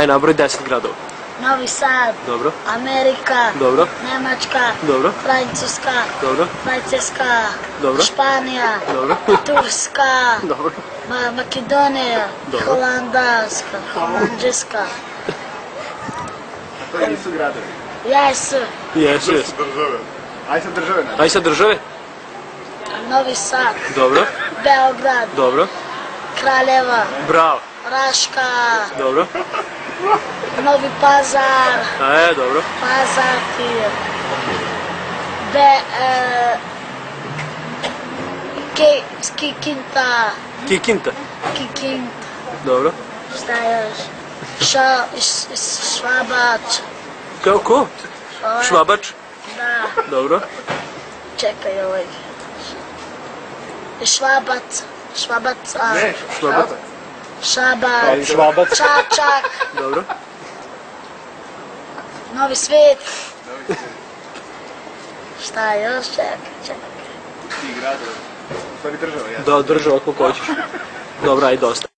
Aj nabroj 10 gradova. Novi Sad. Dobro. Amerika. Dobro. Nemačka. Dobro. Francuska. Dobro. Francuska. Dobro. Španija. Dobro. Turska. Dobro. Makedonija. Dobro. Holandarska. Holandžeska. To nisu gradovi. Jesu. Jesu. Države. Aj sad države ne. Aj sad države. Novi Sad. Dobro. Beograd. Dobro. Kraljeva. Bravo. Raška. Dobro. Novi Pazar. Dobro. Pazarki. Kikinta. Kikinta. Kikinta. Dobro. Šta još? Švabač. Kao ko? Švabač. Da. Dobro. Čekaj ovaj. Švabac. Švabac. Ne, Švabac. Šabac. Švabac. Čačak. Dobro. Novi svijet. Šta još? Čekaj. Ti gradovi. U stvari država, ja. Da, država koliko hoćeš. Dobro, aj dosta.